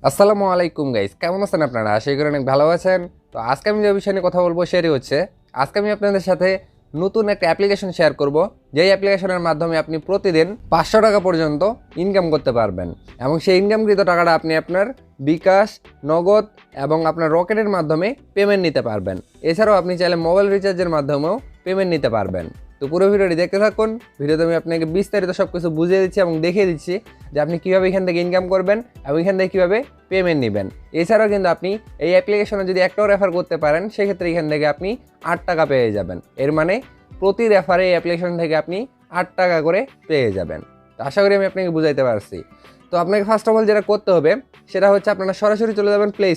আসসালামু আলাইকুম গাইস, কেমন আছেন আপনারা? আশা করি অনেক ভালো আছেন। তো আজকে আমি যে বিষয় নিয়ে কথা বলবো সেটি হচ্ছে আজকে আমি আপনাদের সাথে নতুন একটা অ্যাপ্লিকেশন শেয়ার করব, যেই অ্যাপ্লিকেশনের মাধ্যমে আপনি প্রতিদিন 500 টাকা পর্যন্ত ইনকাম করতে পারবেন এবং সেই ইনকামকৃত টাকাটা আপনি আপনার বিকাশ, নগদ এবং আপনার রকেটের মাধ্যমে পেমেন্ট নিতে পারবেন। এছাড়াও আপনি চাইলে মোবাইল রিচার্জের মাধ্যমেও পেমেন্ট নিতে পারবেন। তো পুরো ভিডিওটি দেখতে থাকুন। ভিডিওতে আমি আপনাকে বিস্তারিত সব কিছু বুঝিয়ে দিচ্ছি এবং দেখিয়ে দিচ্ছি যে আপনি কীভাবে এখান থেকে ইনকাম করবেন এবং এখান থেকে কীভাবে পেমেন্ট নেবেন। এছাড়াও কিন্তু আপনি এই অ্যাপ্লিকেশনে যদি একটাও রেফার করতে পারেন সেক্ষেত্রে এখান থেকে আপনি 8 টাকা পেয়ে যাবেন। এর মানে প্রতি রেফারে এই অ্যাপ্লিকেশন থেকে আপনি 8 টাকা করে পেয়ে যাবেন। তো আশা করি আমি আপনাকে বুঝাইতে পারছি। তো আপনাকে ফার্স্ট অফ অল যেটা করতে হবে সেটা হচ্ছে আপনারা সরাসরি চলে যাবেন প্লে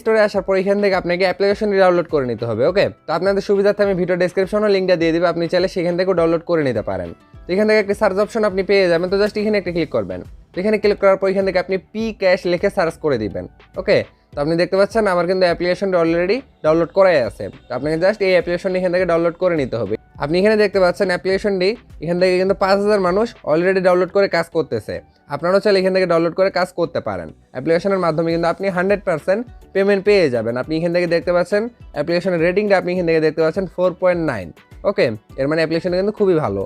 স্টোরে আসার পর এখান থেকে আপনাকে অ্যাপ্লিকেশনটি ডাউনলোড করে নিতে হবে। ওকে, তো আপনাদের সুবিধার্থে আমি ভিডিও ডেসক্রিপশনে লিঙ্কটা দিয়ে দেবো, আপনি চাইলে সেখান থেকেও ডাউনলোড করে নিতে পারেন। তো এখান থেকে একটা সার্চ অপশন আপনি পেয়ে যাবেন। তো জাস্ট এখানে একটা ক্লিক করবেন। তো এখানে ক্লিক করার পর এখান থেকে আপনি Bkash লিখে সার্চ করে দিবেন। ওকে, তো আপনি দেখতে পাচ্ছেন আমার কিন্তু অ্যাপ্লিকেশনটা অলরেডি ডাউনলোড করাই আছে। তো আপনাকে জাস্ট এই অ্যাপ্লিকেশনটি এখান থেকে ডাউনলোড করে নিতে হবে। আপনি এখানে দেখতে পাচ্ছেন অ্যাপ্লিকেশনটি এখান থেকে কিন্তু 5000 মানুষ অলরেডি ডাউনলোড করে কাজ করতেছে। আপনারাও চাইলে এখান থেকে ডাউনলোড করে কাজ করতে পারেন। অ্যাপ্লিকেশনের মাধ্যমে কিন্তু আপনি 100% পেমেন্ট পেয়ে যাবেন। আপনি এখান থেকে দেখতে পাচ্ছেন অ্যাপ্লিকেশনের রেটিংটা আপনি এখান থেকে দেখতে পাচ্ছেন 4.9। ওকে, এর মানে অ্যাপ্লিকেশনটা কিন্তু খুবই ভালো।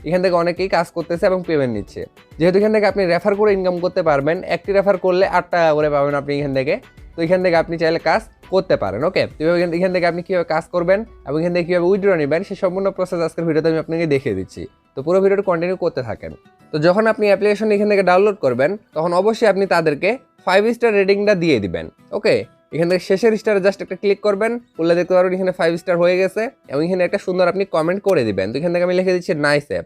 এখান থেকে অনেকেই কাজ করতেছে এবং পেমেন্ট নিচ্ছে। যেহেতু এখান থেকে আপনি রেফার করে ইনকাম করতে পারবেন, একটি রেফার করলে 8 টাকা করে পাবেন আপনি এখান থেকে। তো এখান থেকে আপনি চাইলে কাজ করতে পারেন। ওকে, তো এখান থেকে আপনি কীভাবে কাজ করবেন এবং এখান থেকে কীভাবে উইথড্র নেবেন সেই সম্পূর্ণ প্রসেস আজকের ভিডিওতে আমি আপনাকে দেখিয়ে দিচ্ছি। তো পুরো ভিডিওটা কন্টিনিউ করতে থাকেন। তো যখন আপনি অ্যাপ্লিকেশন এখান থেকে ডাউনলোড করবেন তখন অবশ্যই আপনি তাদেরকে 5 স্টার রেটিংটা দিয়ে দিবেন। ওকে, এখান থেকে শেষের স্টারে জাস্ট একটা ক্লিক করবেন, করলে দেখতে পারবেন এখানে 5 স্টার হয়ে গেছে এবং এখানে একটা সুন্দর আপনি কমেন্ট করে দিবেন। তো এখান থেকে আমি লিখে দিচ্ছি নাইস অ্যাপ।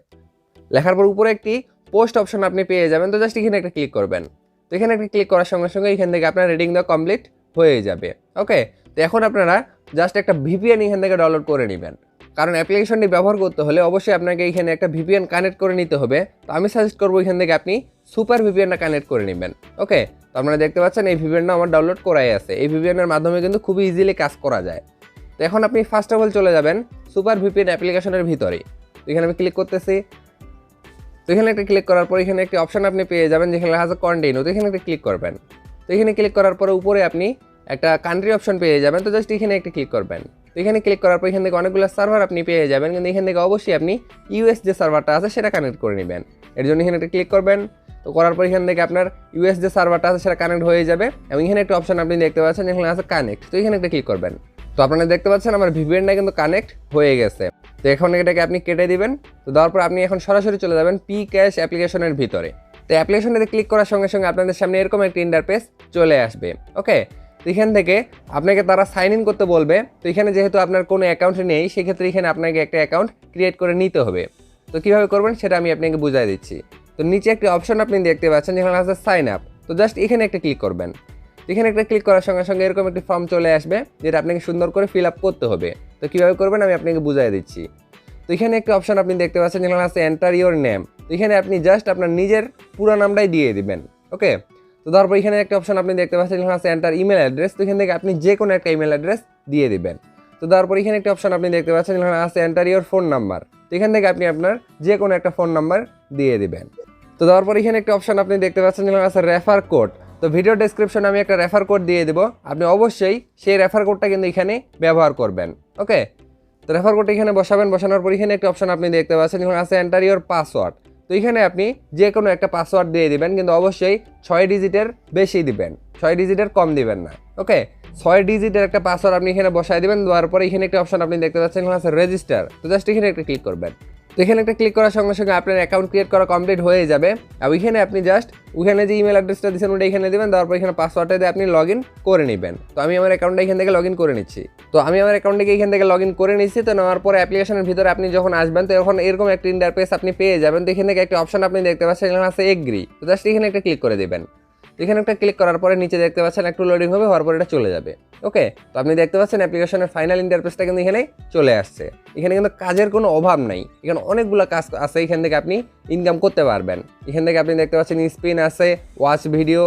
লেখার পর উপরে একটি পোস্ট অপশন আপনি পেয়ে যাবেন। তো জাস্ট এখানে একটা ক্লিক করবেন। তো এখানে একটা ক্লিক করার সঙ্গে সঙ্গে এখান থেকে আপনার রেটিং দেওয়া কমপ্লিট হয়ে যাবে। ওকে, তো এখন আপনারা জাস্ট একটা ভিপিএন এখান থেকে ডাউনলোড করে নেবেন, কারণ অ্যাপ্লিকেশনটি ব্যবহার করতে হলে অবশ্যই আপনাকে এখানে একটা ভিপিএন কানেক্ট করে নিতে হবে। তো আমি সাজেস্ট করবো এখান থেকে আপনি সুপার ভিপিএনটা কানেক্ট করে নেবেন। ওকে, তো আপনারা দেখতে পাচ্ছেন এই ভিপিএনটা আমার ডাউনলোড করাই আছে। এই ভিপিএনের মাধ্যমে কিন্তু খুবই ইজিলি কাজ করা যায়। তো এখন আপনি ফার্স্ট অফ অল চলে যাবেন সুপার ভিপিএন অ্যাপ্লিকেশনের ভিতরে। তো এখানে আমি ক্লিক করতেছি। তো এখানে একটা ক্লিক করার পর এখানে একটি অপশন আপনি পেয়ে যাবেন যেখানে লেখা আছে কন্টিনিউ। তো এখানে একটা ক্লিক করবেন। তো এখানে ক্লিক করার পরে উপরে আপনি একটা কান্ট্রি অপশন পেয়ে যাবেন। তো জাস্ট এখানে একটা ক্লিক করবেন। তো এখানে ক্লিক করার পর এখান থেকে অনেকগুলো সার্ভার আপনি পেয়ে যাবেন, কিন্তু এখান থেকে অবশ্যই আপনি ইউএস যে সার্ভারটা আছে সেটা কানেক্ট করে নেবেন। এর জন্য এখানে একটা ক্লিক করবেন। তো করার পর এখান থেকে আপনার ইউএস যে সার্ভারটা আছে সেটা কানেক্ট হয়ে যাবে এবং এখানে একটা অপশন আপনি দেখতে পাচ্ছেন যেখানে আছে কানেক্ট। তো এখানে একটা ক্লিক করবেন। তো আপনারা দেখতে পাচ্ছেন আমার ভিপিএনটা কিন্তু কানেক্ট হয়ে গেছে। তো এখন এটাকে আপনি কেটে দিবেন। তো দেওয়ার পর আপনি এখন সরাসরি চলে যাবেন Bkash অ্যাপ্লিকেশনের ভিতরে। তো অ্যাপ্লিকেশনটাতে ক্লিক করার সঙ্গে সঙ্গে আপনাদের সামনে এরকম একটা ইন্টারফেস চলে আসবে। ওকে, তো এখান থেকে আপনাকে তারা সাইন ইন করতে বলবে। তো এখানে যেহেতু আপনার কোনো অ্যাকাউন্ট নেই সেক্ষেত্রে এখানে আপনাকে একটা অ্যাকাউন্ট ক্রিয়েট করে নিতে হবে। তো কীভাবে করবেন সেটা আমি আপনাকে বুঝিয়ে দিচ্ছি। তো নিচে একটি অপশন আপনি দেখতে পাচ্ছেন যেখানে আছে সাইন আপ। তো জাস্ট এখানে একটা ক্লিক করবেন। এখানে একটা ক্লিক করার সঙ্গে সঙ্গে এরকম একটি ফর্ম চলে আসবে যেটা আপনাকে সুন্দর করে ফিল আপ করতে হবে। তো কীভাবে করবেন আমি আপনাকে বুঝিয়ে দিচ্ছি। তো এখানে একটা অপশন আপনি দেখতে পাচ্ছেন যেখানে আছে এন্টার ইওর নেম। তো এখানে আপনি জাস্ট আপনার নিজের পুরো নামটাই দিয়ে দিবেন। ওকে, তো তারপর এখানে একটা অপশন আপনি দেখতে পাচ্ছেন যেখানে আছে এন্টার ইমেল অ্যাড্রেস। তো এখান থেকে আপনি যে কোনো একটা ইমেল অ্যাড্রেস দিয়ে দিবেন। তো তারপর এখানে একটা অপশন আপনি দেখতে পাচ্ছেন যেখানে আছে এন্টার ইওর ফোন নাম্বার। তো এখান থেকে আপনি আপনার যে কোনো একটা ফোন নাম্বার দিয়ে দিবেন। তো তারপর এখানে একটা অপশন আপনি দেখতে পাচ্ছেন যেখানে আছে রেফার কোড। তো ভিডিও ডেসক্রিপশনে আমি একটা রেফার কোড দিয়ে দেবো, আপনি অবশ্যই সেই রেফার কোডটা কিন্তু এখানে ব্যবহার করবেন। ওকে, তো রেফার কোডটা এখানে বসাবেন। বসানোর পর এখানে একটা অপশন আপনি দেখতে পাচ্ছেন যেখানে আছে এন্টার ইওর পাসওয়ার্ড। তো এখানে আপনি যে কোনো একটা পাসওয়ার্ড দিয়ে দিবেন, কিন্তু অবশ্যই 6 ডিজিটের বেশি দিবেন, 6 ডিজিটের কম দিবেন না। ওকে, 6 ডিজিটের একটা পাসওয়ার্ড আপনি এখানে বসাই দিবেন। দেওয়ার পরে এখানে একটা অপশন আপনি দেখতে পাচ্ছেন এখানে আছে রেজিস্টার। তো জাস্ট এখানে একটা ক্লিক করবেন। তো এখানে একটা ক্লিক করার সঙ্গে সঙ্গে আপনার অ্যাকাউন্ট ক্রিয়েট করা কমপ্লিট হয়ে যাবে। আর ওইখানে আপনি জাস্ট ওইখানে যে ইমেল অ্যাড্রেসটা দিচ্ছেন ওটা এখানে দেবেন। তারপর এখানে পাসওয়ার্ডটা দিয়ে আপনি লগ ইন করে নেবেন। তো আমি আমার অ্যাকাউন্টটা এখান থেকে লগ ইন করে নিচ্ছি। তো আমি আমার অ্যাকাউন্টটাকে এখান থেকে লগ ইন করে নিচ্ছি। তো নেওয়ার পরে অ্যাপ্লিকেশনের ভিতরে আপনি যখন আসবেন তো এখন এরকম একটা ইন্টারফেস আপনি পেয়ে যাবেন। তো এখান থেকে একটা অপশন আপনি দেখতে পাচ্ছেন এখানে আছে এগ্রি। তো জাস্ট এখানে একটা ক্লিক করে দেবেন। এখানে একটা ক্লিক করার পরে নিচে দেখতে পাচ্ছেন একটু লোডিং হবে, হওয়ার পরে এটা চলে যাবে। ওকে, তো আপনি দেখতে পাচ্ছেন অ্যাপ্লিকেশনের ফাইনাল ইন্টারফেসটা কিন্তু এখানে চলে আসছে। এখানে কিন্তু কাজের কোনো অভাব নাই, এখানে অনেকগুলো কাজ আছে। এখান থেকে আপনি ইনকাম করতে পারবেন। এখান থেকে আপনি দেখতে পাচ্ছেন স্পিন আছে, ওয়াচ ভিডিও,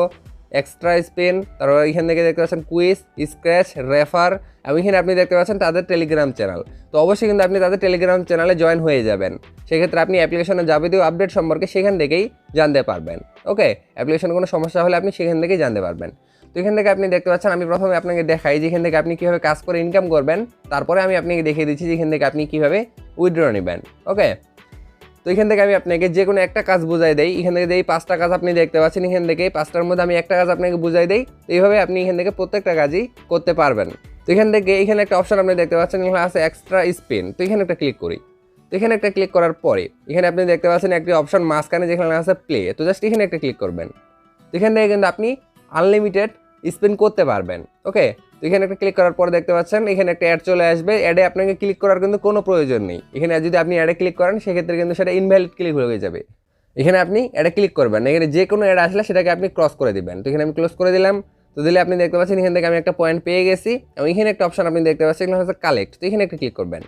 এক্সট্রা স্পিন, তারপর এখান থেকে দেখতে পাচ্ছেন কুইজ, স্ক্র্যাচ, রেফার, এবং এখানে আপনি দেখতে পাচ্ছেন তাদের টেলিগ্রাম চ্যানেল। তো অবশ্যই কিন্তু আপনি তাদের টেলিগ্রাম চ্যানেলে জয়েন হয়ে যাবেন। সেক্ষেত্রে আপনি অ্যাপ্লিকেশনের যাবতীয় আপডেট সম্পর্কে সেখান থেকেই জানতে পারবেন। ওকে, অ্যাপ্লিকেশনে কোনো সমস্যা হলে আপনি সেখান থেকেই জানতে পারবেন। তো এখান থেকে আপনি দেখতে পাচ্ছেন আমি প্রথমে আপনাকে দেখাই যে এখান থেকে আপনি কীভাবে কাজ করে ইনকাম করবেন, তারপরে আমি আপনাকে দেখিয়ে দিচ্ছি যে এখান থেকে আপনি কীভাবে উইথড্র নেবেন। ওকে, তো এখান থেকে আমি আপনাকে যে কোনো একটা কাজ বুঝাই দেই। এখান থেকে এই 5টা কাজ আপনি দেখতে পাচ্ছেন, এখান থেকে 5টার মধ্যে আমি একটা কাজ আপনাকে বুঝাই দেই। তো এইভাবে আপনি এখান থেকে প্রত্যেকটা কাজই করতে পারবেন। তো এখান থেকে এখানে একটা অপশন আপনি দেখতে পাচ্ছেন, এখানে আছে এক্সট্রা স্পিন। তো এখানে একটা ক্লিক করি। তো এখানে একটা ক্লিক করার পরে এখানে আপনি দেখতে পাচ্ছেন একটি অপশন মাঝখানে যেখানে আছে প্লে। তো জাস্ট এখানে একটা ক্লিক করবেন। তো এখান থেকে কিন্তু আপনি আনলিমিটেড স্পিন করতে পারবেন। ওকে, তো এখানে একটা ক্লিক করার পর দেখতে পাচ্ছেন এখানে একটা অ্যাড চলে আসবে। অ্যাডে আপনাকে ক্লিক করার কিন্তু কোনো প্রয়োজন নেই। এখানে যদি আপনি অ্যাডে ক্লিক করেন সেক্ষেত্রে কিন্তু সেটা ইনভ্যালিড ক্লিক হয়ে যাবে। এখানে আপনি অ্যাডে ক্লিক করবেন, এখানে যে কোনো অ্যাড আসলে সেটাকে আপনি ক্রস করে দিবেন। তো এখানে আমি ক্লোজ করে দিলাম। তো দিলে আপনি দেখতে পাচ্ছেন এখান থেকে আমি একটা পয়েন্ট পেয়ে গেছি, এবং এখানে একটা অপশন আপনি দেখতে পাচ্ছেন এখানে হচ্ছে কালেক্ট। তো এখানে একটা ক্লিক করবেন।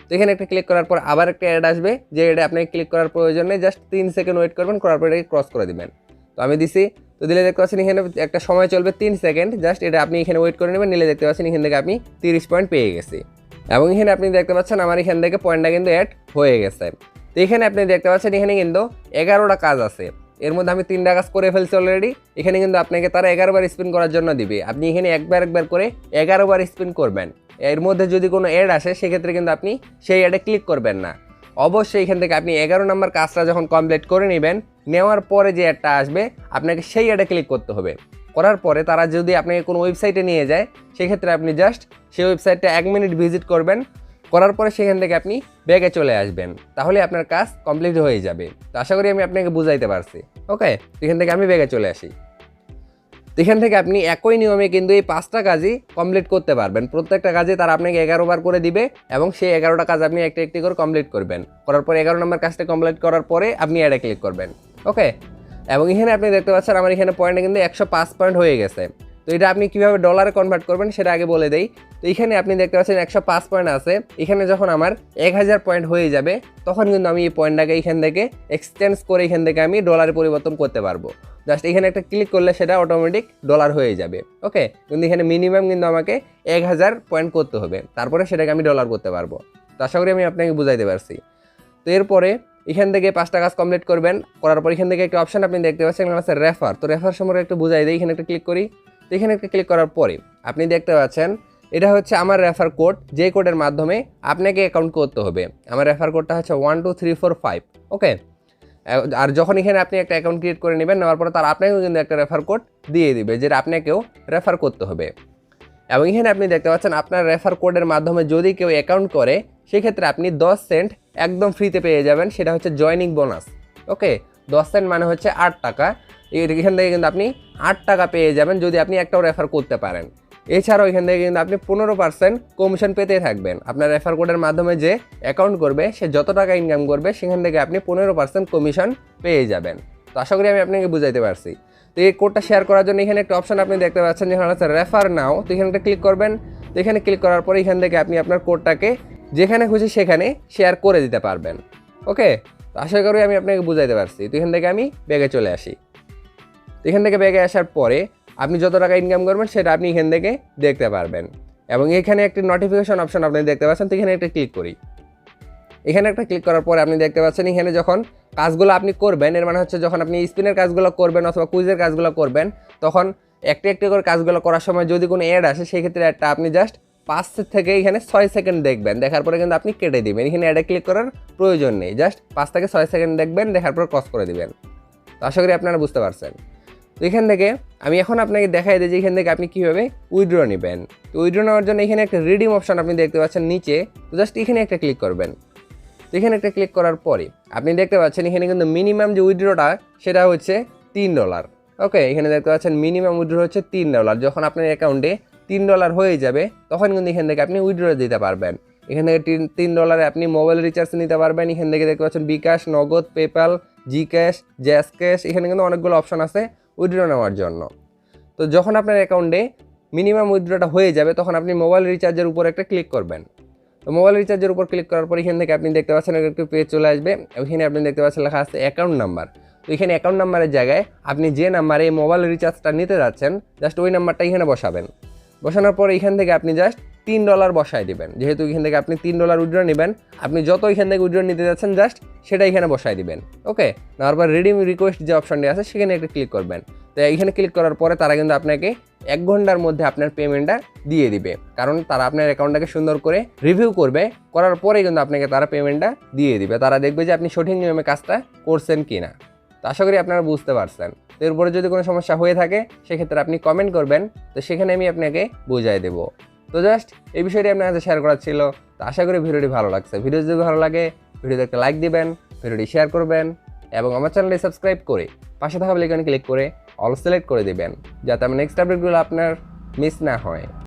তো এখানে একটা ক্লিক করার পর আবার একটা অ্যাড আসবে, যে অ্যাডে আপনাকে ক্লিক করার প্রয়োজন নেই, জাস্ট 3 সেকেন্ড ওয়েট করবেন, করার পর এটাকে ক্রস করে দিবেন। তো আমি দিছি। তো দিলে দেখতে পাচ্ছেন এখানে একটা সময় চলবে 3 সেকেন্ড, জাস্ট এটা আপনি এখানে ওয়েট করে নেবেন। নিলে দেখতে পাচ্ছেন এখান থেকে আপনি 30 পয়েন্ট পেয়ে গেছি, এবং এখানে আপনি দেখতে পাচ্ছেন আমার এখান থেকে পয়েন্টটা কিন্তু অ্যাড হয়ে গেছে। তো এখানে আপনি দেখতে পাচ্ছেন এখানে কিন্তু 11টা কাজ আছে, এর মধ্যে আমি 3টা কাজ করে ফেলছি অলরেডি। এখানে কিন্তু আপনাকে তারা 11 বার স্পিন করার জন্য দিবে। আপনি এখানে একবার করে 11 বার স্পিন করবেন। এর মধ্যে যদি কোনো অ্যাড আসে সেক্ষেত্রে কিন্তু আপনি সেই অ্যাডে ক্লিক করবেন না। অবশ্যই এখান থেকে আপনি 11 নম্বর কাজটা যখন কমপ্লিট করে নেবেন, নেওয়ার পরে যে অ্যাডটা আসবে আপনাকে সেই অ্যাডে ক্লিক করতে হবে। করার পরে তারা যদি আপনাকে কোনো ওয়েবসাইটে নিয়ে যায় সেক্ষেত্রে আপনি জাস্ট সেই ওয়েবসাইটটা 1 মিনিট ভিজিট করবেন। করার পরে সেখান থেকে আপনি ব্যাগে চলে আসবেন, তাহলে আপনার কাজ কমপ্লিট হয়ে যাবে। তো আশা করি আমি আপনাকে বুঝাইতে পারছি। ওকে, এখান থেকে আমি ব্যাগে চলে আসি। এখান থেকে আপনি একই নিয়মে কিন্তু এই 5টা কাজই কমপ্লিট করতে পারবেন। প্রত্যেকটা কাজে তারা আপনাকে 11 বার করে দিবে, এবং সেই 11টা কাজ আপনি একটি একটি করে কমপ্লিট করবেন। করার পরে 11 নম্বর কাজটা কমপ্লিট করার পরে আপনি অ্যাডে ক্লিক করবেন। ওকে, এবং এখানে আপনি দেখতে পাচ্ছেন আমার এখানে পয়েন্টে কিন্তু 105 পয়েন্ট হয়ে গেছে। তো এটা আপনি কীভাবে ডলারে কনভার্ট করবেন সেটা আগে বলে দেই। তো এখানে আপনি দেখতে পাচ্ছেন 105 পয়েন্ট আছে। এখানে যখন আমার 1000 পয়েন্ট হয়ে যাবে তখন কিন্তু আমি এই পয়েন্টটাকে এখান থেকে এক্সচেঞ্জ করে এখান থেকে আমি ডলারে পরিবর্তন করতে পারবো। জাস্ট এখানে একটা ক্লিক করলে সেটা অটোমেটিক ডলার হয়ে যাবে। ওকে, কিন্তু এখানে মিনিমাম কিন্তু আমাকে 1000 পয়েন্ট করতে হবে, তারপরে সেটাকে আমি ডলার করতে পারবো। তো আশা করি আমি আপনাকে বুঝাইতে পারছি। তো এরপরে এখান থেকে 5টা কাজ কমপ্লিট করবেন। করার পর এখান থেকে একটা অপশন আপনি দেখতে পাচ্ছেন এখানে আছে রেফার। তো রেফার সম্পর্কে একটু বুঝাই দিই। এখানে একটা ক্লিক করি। তো এখানে একটা ক্লিক করার পরে আপনি দেখতে পাচ্ছেন এটা হচ্ছে আমার রেফার কোড, যে কোডের মাধ্যমে আপনাকে অ্যাকাউন্ট করতে হবে। আমার রেফার কোডটা হচ্ছে 12345। ওকে, আর যখন এখানে আপনি একটা অ্যাকাউন্ট ক্রিয়েট করে নেবেন, নেওয়ার পরে তার আপনাকেও কিন্তু একটা রেফার কোড দিয়ে দিবে, যেটা আপনাকেও রেফার করতে হবে। এবং এখানে আপনি দেখতে পাচ্ছেন আপনার রেফার কোডের মাধ্যমে যদি কেউ অ্যাকাউন্ট করে সেক্ষেত্রে আপনি 10 সেন্ট একদম ফ্রিতে পেয়ে যাবেন। সেটা হচ্ছে জয়নিং বোনাস। ওকে, 10 সেন্ট মানে হচ্ছে 8 টাকা। এখান থেকে কিন্তু আপনি 8 টাকা পেয়ে যাবেন যদি আপনি একটাও রেফার করতে পারেন। এছাড়াও এখান থেকে কিন্তু আপনি 15% কমিশন পেতে থাকবেন। আপনার রেফার কোডের মাধ্যমে যে অ্যাকাউন্ট করবে সে যত টাকা ইনকাম করবে সেখান থেকে আপনি 15% কমিশন পেয়ে যাবেন। তো আশা করি আমি আপনাকে বুঝাইতে পারছি। তো এই কোডটা শেয়ার করার জন্য এখানে একটা অপশন আপনি দেখতে পাচ্ছেন যেখানে আছে রেফার নাও। তো এখানে একটা ক্লিক করবেন। তো এখানে ক্লিক করার পরে এখান থেকে আপনি আপনার কোডটাকে যেখানে খুশি সেখানে শেয়ার করে দিতে পারবেন। ওকে, তো আশা করি আমি আপনাকে বুঝাইতে পারছি। তো এখান থেকে আমি ব্যাগে চলে আসি। তো এখান থেকে ব্যাগে আসার পরে আপনি যত টাকা ইনকাম করবেন সেটা আপনি এখান থেকে দেখতে পারবেন। এবং এখানে একটি নোটিফিকেশন অপশন আপনি দেখতে পাচ্ছেন। তো এখানে একটা ক্লিক করি। এখানে একটা ক্লিক করার পরে আপনি দেখতে পাচ্ছেন এখানে যখন কাজগুলো আপনি করবেন, এর মানে হচ্ছে যখন আপনি স্পিনের কাজগুলো করবেন অথবা কুইজের কাজগুলো করবেন, তখন একটি একটি করে কাজগুলো করার সময় যদি কোনো অ্যাড আসে সেক্ষেত্রে একটা আপনি জাস্ট 5 থেকে এখানে 6 সেকেন্ড দেখবেন। দেখার পরে কিন্তু আপনি কেটে দিবেন। এখানে অ্যাডে ক্লিক করার প্রয়োজন নেই, জাস্ট 5 থেকে 6 সেকেন্ড দেখবেন, দেখার পর ক্রস করে দিবেন। তো আশা করি আপনারা বুঝতে পারছেন। তো এখান থেকে আমি এখন আপনাকে দেখাই দিই যে এখান থেকে আপনি কীভাবে উইথড্র নেবেন। তো উইথড্র নেওয়ার জন্য এখানে একটা রিডিম অপশন আপনি দেখতে পাচ্ছেন নিচে। তো জাস্ট এখানে একটা ক্লিক করবেন। তো এখানে একটা ক্লিক করার পরে আপনি দেখতে পাচ্ছেন এখানে কিন্তু মিনিমাম যে উইথড্রটা সেটা হচ্ছে $3। ওকে, এখানে দেখতে পাচ্ছেন মিনিমাম উইথড্র হচ্ছে $3। যখন আপনার অ্যাকাউন্টে $3 হয়ে যাবে তখন কিন্তু এখান থেকে আপনি উইথড্র দিতে পারবেন। এখান থেকে $3 আপনি মোবাইল রিচার্জ নিতে পারবেন। এখান থেকে দেখতে পাচ্ছেন বিকাশ, নগদ, পেপ্যাল, জিক্যাশ, জ্যাস ক্যাশ, এখানে কিন্তু অনেকগুলো অপশন আছে উইথড্র নেওয়ার জন্য। তো যখন আপনার অ্যাকাউন্টে মিনিমাম উইথড্রটা হয়ে যাবে তখন আপনি মোবাইল রিচার্জের উপর একটা ক্লিক করবেন। তো মোবাইল রিচার্জের উপর ক্লিক করার পর এখান থেকে আপনি দেখতে পাচ্ছেন একটু পেজ চলে আসবে। এখানে আপনি দেখতে পাচ্ছেন লেখা আছে অ্যাকাউন্ট নাম্বার। তো এখানে অ্যাকাউন্ট নাম্বারের জায়গায় আপনি যে নাম্বারে এই মোবাইল রিচার্জটা নিতে যাচ্ছেন জাস্ট ওই নাম্বারটা এখানে বসাবেন। বসানোর পর এখান থেকে আপনি জাস্ট $3 বসায় দিবেন। যেহেতু এখান থেকে আপনি $3 উইথড্র নেবেন, আপনি যত এখান থেকে উইথড্র নিতে যাচ্ছেন জাস্ট সেটা এখানে বসায় দিবেন। ওকে, তারপর রিডিম রিকোয়েস্ট যে অপশনটি আছে সেখানে একটা ক্লিক করবেন। তো এইখানে ক্লিক করার পরে তারা কিন্তু আপনাকে 1 ঘন্টার মধ্যে আপনার পেমেন্টটা দিয়ে দিবে, কারণ তারা আপনার অ্যাকাউন্টটাকে সুন্দর করে রিভিউ করবে, করার পরে কিন্তু আপনাকে তারা পেমেন্টটা দিয়ে দিবে। তারা দেখবে যে আপনি সঠিক নিয়মে কাজটা করছেন কিনা। তো আশা করি আপনারা বুঝতে পারছেন। তো এরপরে যদি কোনো সমস্যা হয়ে থাকে সেক্ষেত্রে আপনি কমেন্ট করবেন, তো সেখানে আমি আপনাকে বুঝাই দেবো। তো জাস্ট এই বিষয়টি আপনার কাছে শেয়ার করার ছিল। তো আশা করি ভিডিওটি ভালো লাগছে। ভিডিও যদি ভালো লাগে ভিডিওতে একটা লাইক দিবেন, ভিডিওটি শেয়ার করবেন এবং আমার চ্যানেলটি সাবস্ক্রাইব করে পাশে থাকা বেল আইকনে ক্লিক করে অল সিলেক্ট করে দিবেন, যাতে আমার নেক্সট আপডেটগুলো আপনার মিস না হয়।